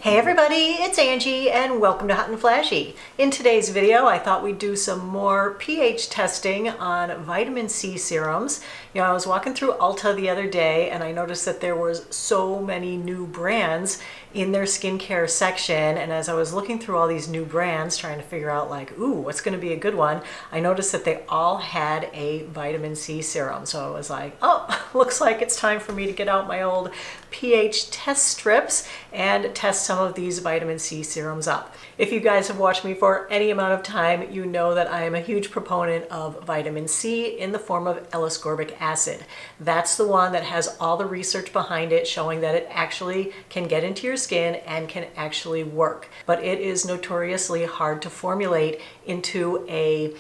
Hey everybody, it's Angie and welcome to Hot and Flashy. In today's video, I thought we'd do some more pH testing on vitamin C serums. I was walking through Ulta the other day and I noticed that there was so many new brands in their skincare section, and as I was looking through all these new brands trying to figure out what's going to be a good one, I noticed that they all had a vitamin C serum. So I was like, oh, looks like it's time for me to get out my old pH test strips and test some of these vitamin C serums up. If you guys have watched me for any amount of time, you know that I am a huge proponent of vitamin C in the form of L-ascorbic acid. That's the one that has all the research behind it showing that it actually can get into your skin and can actually work. But it is notoriously hard to formulate into a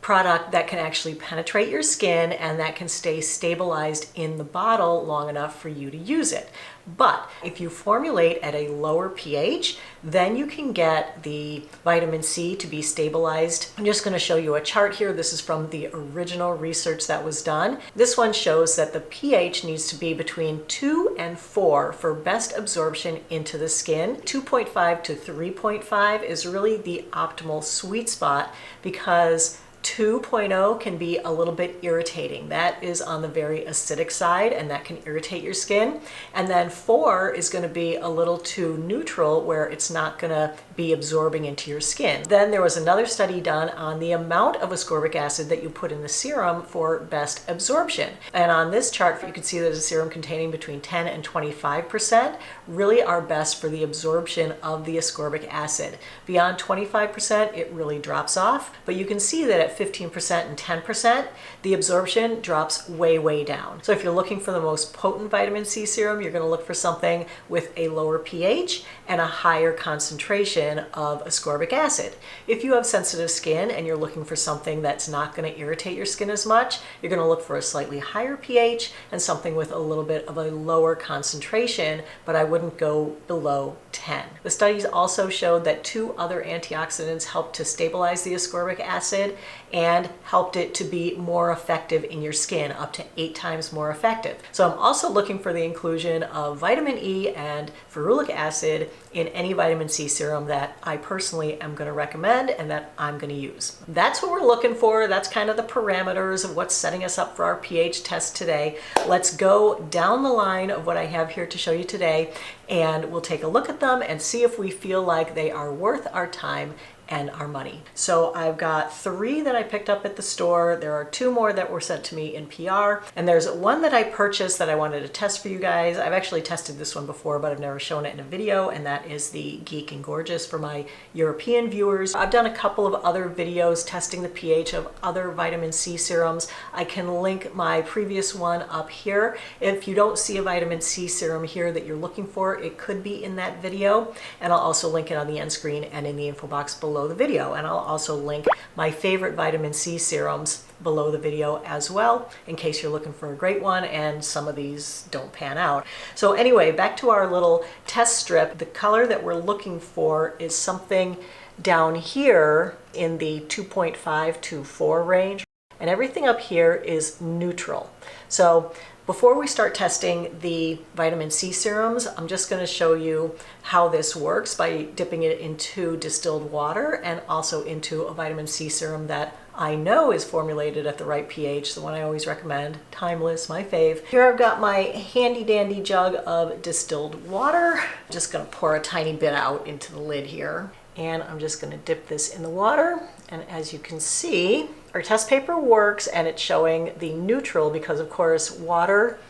product that can actually penetrate your skin and that can stay stabilized in the bottle long enough for you to use it. But if you formulate at a lower pH, then you can get the vitamin C to be stabilized. I'm just going to show you a chart here. This is from the original research that was done. This one shows that the pH needs to be between 2 and 4 for best absorption into the skin. 2.5 to 3.5 is really the optimal sweet spot because 2.0 can be a little bit irritating. That is on the very acidic side and that can irritate your skin. And then 4 is going to be a little too neutral where it's not going to be absorbing into your skin. Then there was another study done on the amount of ascorbic acid that you put in the serum for best absorption. And on this chart, you can see there's a serum containing between 10 and 25% really are best for the absorption of the ascorbic acid. Beyond 25%, it really drops off, but you can see that at 15% and 10%, the absorption drops way down. So if you're looking for the most potent vitamin C serum, you're going to look for something with a lower pH and a higher concentration of ascorbic acid. If you have sensitive skin and you're looking for something that's not going to irritate your skin as much, you're going to look for a slightly higher pH and something with a little bit of a lower concentration, but I wouldn't go below 10. The studies also showed that 2 other antioxidants helped to stabilize the ascorbic acid and helped it to be more effective in your skin, up to 8 times more effective. So I'm also looking for the inclusion of vitamin E and ferulic acid in any vitamin C serum that I personally am going to recommend and that I'm going to use. That's what we're looking for. That's kind of the parameters of what's setting us up for our pH test today. Let's go down the line of what I have here to show you today, and we'll take a look at them and see if we feel like they are worth our time and our money. So I've got 3 that I picked up at the store. There are 2 more that were sent to me in PR. And there's one that I purchased that I wanted to test for you guys. I've actually tested this one before, but I've never shown it in a video, and that is the Geek and Gorgeous for my European viewers. I've done a couple of other videos testing the pH of other vitamin C serums. I can link my previous one up here. If you don't see a vitamin C serum here that you're looking for, it could be in that video. And I'll also link it on the end screen and in the info box below the video, and I'll also link my favorite vitamin C serums below the video as well in case you're looking for a great one and some of these don't pan out. So anyway, back to our little test strip. The color that we're looking for is something down here in the 2.5 to 4 range, and everything up here is neutral. So before we start testing the vitamin C serums, I'm just going to show you how this works by dipping it into distilled water and also into a vitamin C serum that I know is formulated at the right pH, the one I always recommend, Timeless, my fave. Here I've got my handy dandy jug of distilled water. I'm just going to pour a tiny bit out into the lid here. And I'm just going to dip this in the water. And as you can see, our test paper works and it's showing the neutral because, of course, water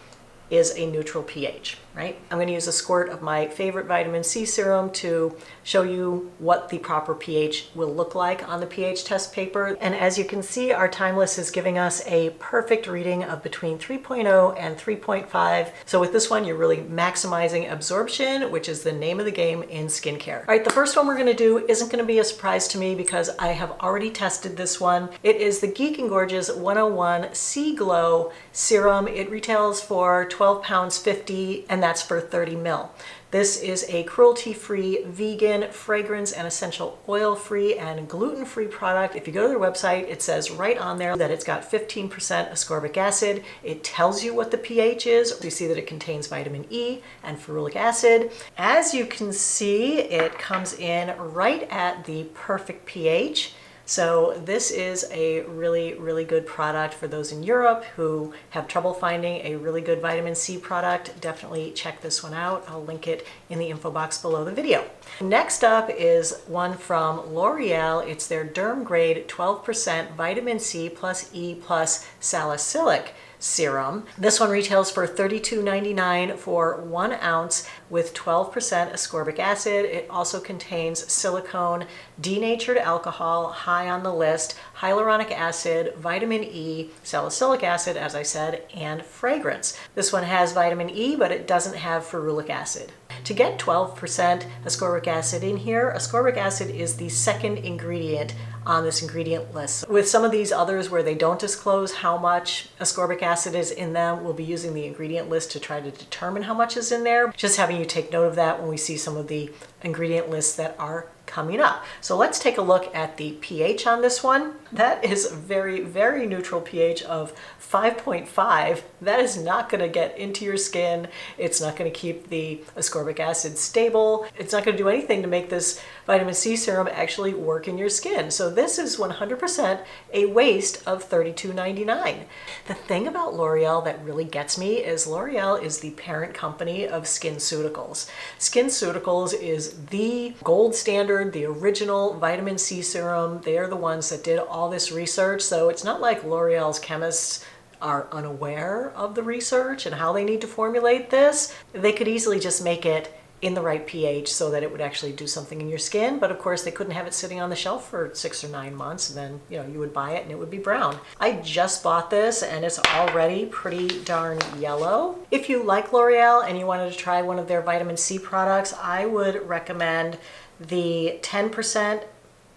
is a neutral pH, right? I'm going to use a squirt of my favorite vitamin C serum to show you what the proper pH will look like on the pH test paper. And as you can see, our Timeless is giving us a perfect reading of between 3.0 and 3.5. So with this one, you're really maximizing absorption, which is the name of the game in skincare. All right, the first one we're going to do isn't going to be a surprise to me because I have already tested this one. It is the Geek and Gorgeous 101 Sea Glow Serum. It retails for £12.50, and and that's for 30 ml. This is a cruelty-free, vegan, fragrance and essential oil-free and gluten-free product. If you go to their website, it says right on there that it's got 15% ascorbic acid. It tells you what the pH is. You see that it contains vitamin E and ferulic acid. As you can see, it comes in right at the perfect pH. So this is a really, really good product for those in Europe who have trouble finding a really good vitamin C product. Definitely check this one out. I'll link it in the info box below the video. Next up is one from L'Oreal. It's their Derm Grade 12% vitamin C plus E plus salicylic serum. This one retails for $32.99 for 1 ounce with 12% ascorbic acid. It also contains silicone, denatured alcohol, high on the list, hyaluronic acid, vitamin E, salicylic acid, as I said, and fragrance. This one has vitamin E, but it doesn't have ferulic acid. To get 12% ascorbic acid in here, ascorbic acid is the second ingredient on this ingredient list. With some of these others where they don't disclose how much ascorbic acid is in them, we'll be using the ingredient list to try to determine how much is in there. Just having you take note of that when we see some of the ingredient lists that are coming up. So let's take a look at the pH on this one. That is a very, very neutral pH of 5.5. That is not going to get into your skin. It's not going to keep the ascorbic acid stable. It's not going to do anything to make this vitamin C serum actually work in your skin. So this is 100% a waste of $32.99. The thing about L'Oreal that really gets me is L'Oreal is the parent company of SkinCeuticals. SkinCeuticals is the gold standard, the original vitamin C serum. They are the ones that did all this research. So it's not like L'Oreal's chemists are unaware of the research and how they need to formulate this. They could easily just make it in the right pH so that it would actually do something in your skin. But of course they couldn't have it sitting on the shelf for 6 or 9 months, and then you would buy it and it would be brown. I just bought this and it's already pretty darn yellow. If you like L'Oreal and you wanted to try one of their vitamin C products, I would recommend the 10%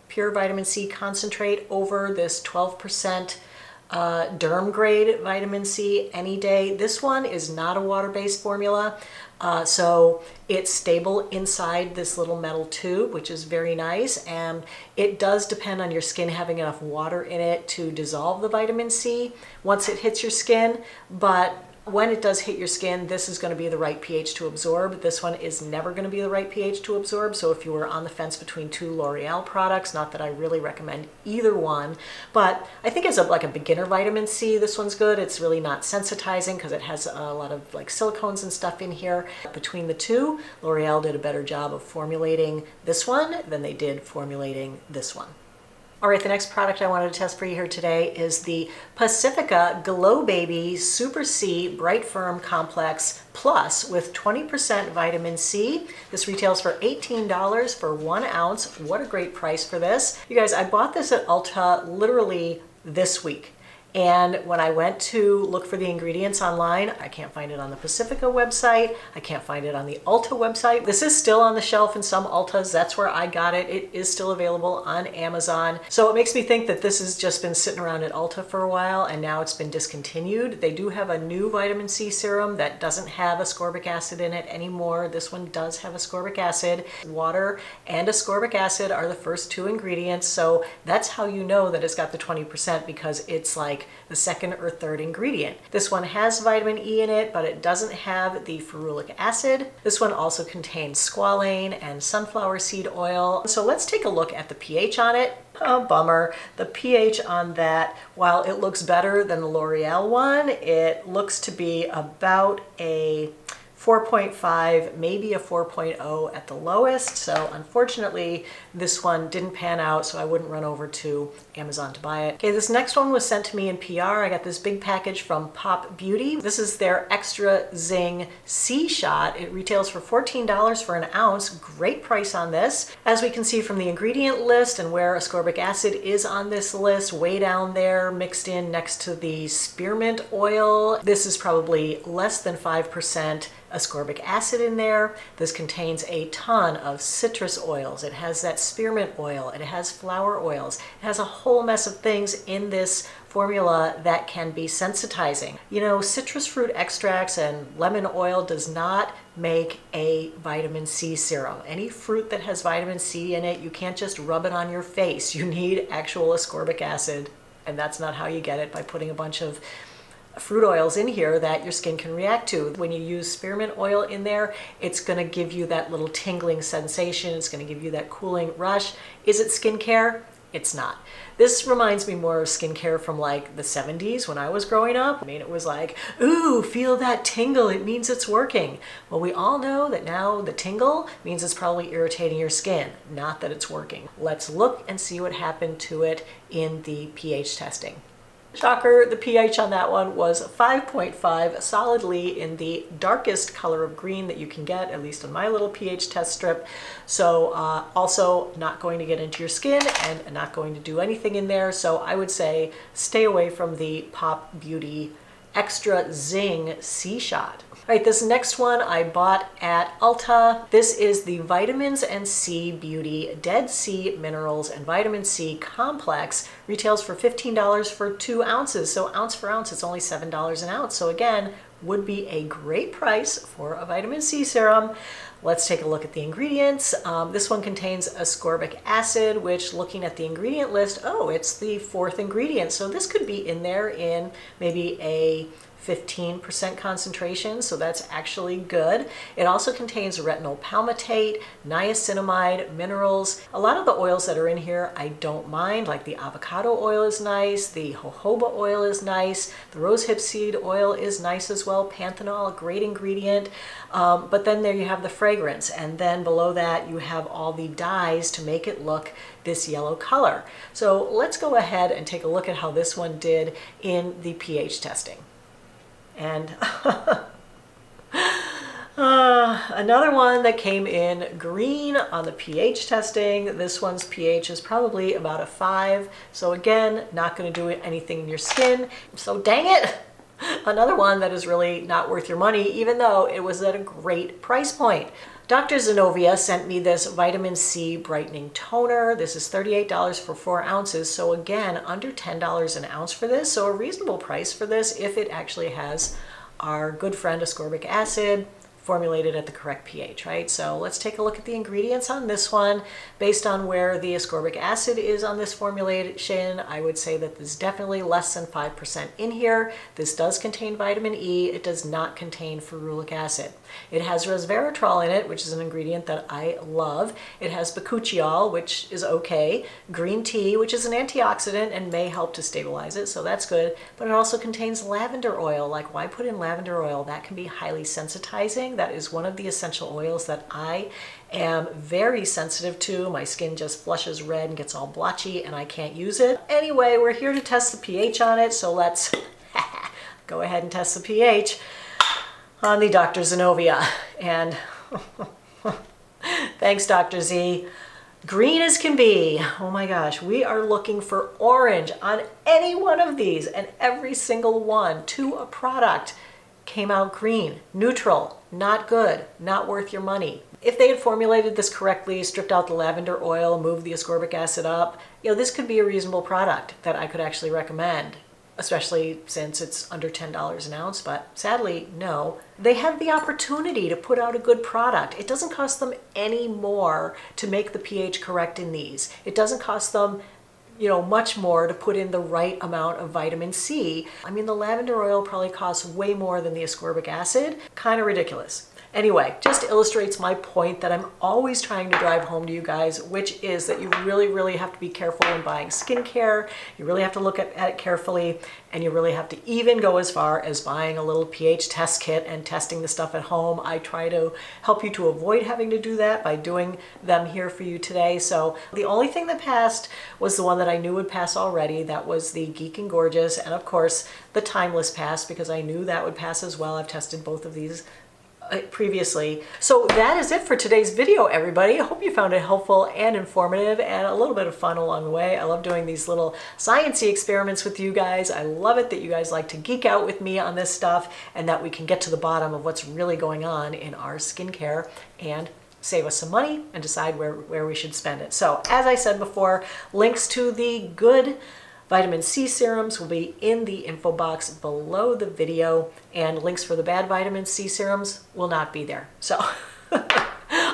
pure vitamin C concentrate over this 12% Derm Grade vitamin C any day. This one is not a water-based formula, so it's stable inside this little metal tube, which is very nice, and it does depend on your skin having enough water in it to dissolve the vitamin C once it hits your skin. But when it does hit your skin, this is going to be the right pH to absorb. This one is never going to be the right pH to absorb. So if you were on the fence between 2 L'Oreal products, not that I really recommend either one, but I think as like a beginner vitamin C, this one's good. It's really not sensitizing because it has a lot of like silicones and stuff in here. Between the two, L'Oreal did a better job of formulating this one than they did formulating this one. All right, the next product I wanted to test for you here today is the Pacifica Glow Baby Super C Bright Firm Complex Plus with 20% vitamin C. This retails for $18 for 1 ounce. What a great price for this. You guys, I bought this at Ulta literally this week. And when I went to look for the ingredients online, I can't find it on the Pacifica website. I can't find it on the Ulta website. This is still on the shelf in some Ultas. That's where I got it. It is still available on Amazon. So it makes me think that this has just been sitting around at Ulta for a while and now it's been discontinued. They do have a new vitamin C serum that doesn't have ascorbic acid in it anymore. This one does have ascorbic acid. Water and ascorbic acid are the first 2 ingredients. So that's how you know that it's got the 20%, because it's like the second or third ingredient. This one has vitamin E in it, but it doesn't have the ferulic acid. This one also contains squalane and sunflower seed oil. So let's take a look at the pH on it. Oh, bummer. The pH on that, while it looks better than the L'Oreal one, it looks to be about a 4.5, maybe a 4.0 at the lowest. So unfortunately, this one didn't pan out, so I wouldn't run over to Amazon to buy it. Okay, this next one was sent to me in PR. I got this big package from Pop Beauty. This is their Extra Zing C Shot. It retails for $14 for an ounce. Great price on this. As we can see from the ingredient list and where ascorbic acid is on this list, way down there, mixed in next to the spearmint oil. This is probably less than 5% ascorbic acid in there. This contains a ton of citrus oils. It has that spearmint oil. It has flower oils. It has a whole mess of things in this formula that can be sensitizing. You know, citrus fruit extracts and lemon oil does not make a vitamin C serum. Any fruit that has vitamin C in it, you can't just rub it on your face. You need actual ascorbic acid, and that's not how you get it by putting a bunch of fruit oils in here that your skin can react to. When you use spearmint oil in there, it's going to give you that little tingling sensation. It's going to give you that cooling rush. Is it skincare? It's not. This reminds me more of skincare from like the 70s when I was growing up. I mean, it was like, ooh, feel that tingle. It means it's working. Well, we all know that now the tingle means it's probably irritating your skin, not that it's working. Let's look and see what happened to it in the pH testing. Shocker, the pH on that one was 5.5, solidly in the darkest color of green that you can get, at least on my little pH test strip. So also not going to get into your skin and not going to do anything in there. So I would say stay away from the Pop Beauty Extra Zing C-Shot. All right, this next one I bought at Ulta. This is the Vitamins and C Beauty Dead Sea Minerals and Vitamin C Complex. Retails for $15 for 2 ounces. So ounce for ounce, it's only $7 an ounce. So again, would be a great price for a vitamin C serum. Let's take a look at the ingredients. This one contains ascorbic acid, which looking at the ingredient list, oh, it's the 4th ingredient. So this could be in there in maybe a 15% concentration, so that's actually good. It also contains retinol palmitate, niacinamide, minerals. A lot of the oils that are in here I don't mind, like the avocado oil is nice, the jojoba oil is nice, the rosehip seed oil is nice as well, panthenol, a great ingredient. But then there you have the fragrance, and then below that you have all the dyes to make it look this yellow color. So let's go ahead and take a look at how this one did in the pH testing. And another one that came in green on the pH testing. This one's pH is probably about a 5. So again, not going to do anything in your skin. So dang it. Another one that is really not worth your money, even though it was at a great price point. Dr. Zenovia sent me this vitamin C brightening toner. This is $38 for 4 ounces. So again, under $10 an ounce for this. So a reasonable price for this if it actually has our good friend ascorbic acid formulated at the correct pH, right? So let's take a look at the ingredients on this one. Based on where the ascorbic acid is on this formulation, I would say that there's definitely less than 5% in here. This does contain vitamin E. It does not contain ferulic acid. It has resveratrol in it, which is an ingredient that I love. It has bakuchiol, which is okay. Green tea, which is an antioxidant and may help to stabilize it, so that's good. But it also contains lavender oil. Like, why put in lavender oil? That can be highly sensitizing. That is one of the essential oils that I am very sensitive to. My skin just flushes red and gets all blotchy and I can't use it. Anyway, we're here to test the pH on it, so let's go ahead and test the pH on the Dr. Zenovia. And thanks, Dr. Z. Green as can be. Oh my gosh, we are looking for orange on any one of these, and every single one to a product came out green, neutral, not good, not worth your money. If they had formulated this correctly, stripped out the lavender oil, moved the ascorbic acid up, you know, this could be a reasonable product that I could actually recommend, especially since it's under $10 an ounce, but sadly, no. They have the opportunity to put out a good product. It doesn't cost them any more to make the pH correct in these. It doesn't cost them, you know, much more to put in the right amount of vitamin C. I mean, the lavender oil probably costs way more than the ascorbic acid. Kind of ridiculous. Anyway, just illustrates my point that I'm always trying to drive home to you guys, which is that you really, really have to be careful when buying skincare. You really have to look at it carefully, and you really have to even go as far as buying a little pH test kit and testing the stuff at home. I try to help you to avoid having to do that by doing them here for you today. So the only thing that passed was the one that I knew would pass already. That was the Geek and Gorgeous, and of course the Timeless passed because I knew that would pass as well. I've tested both of these previously. So that is it for today's video, everybody. I hope you found it helpful and informative and a little bit of fun along the way. I love doing these little sciencey experiments with you guys. I love it that you guys like to geek out with me on this stuff and that we can get to the bottom of what's really going on in our skincare and save us some money and decide where we should spend it. So as I said before, links to the good vitamin C serums will be in the info box below the video, and links for the bad vitamin C serums will not be there. So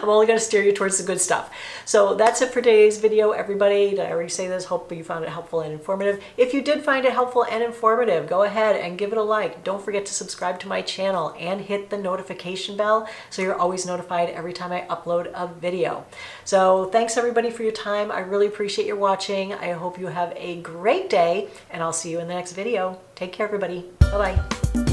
I'm only going to steer you towards the good stuff. So that's it for today's video, everybody. Did I already say this? Hope you found it helpful and informative. If you did find it helpful and informative, go ahead and give it a like. Don't forget to subscribe to my channel and hit the notification bell so you're always notified every time I upload a video. So thanks everybody for your time. I really appreciate your watching. I hope you have a great day, and I'll see you in the next video. Take care, everybody. Bye-bye.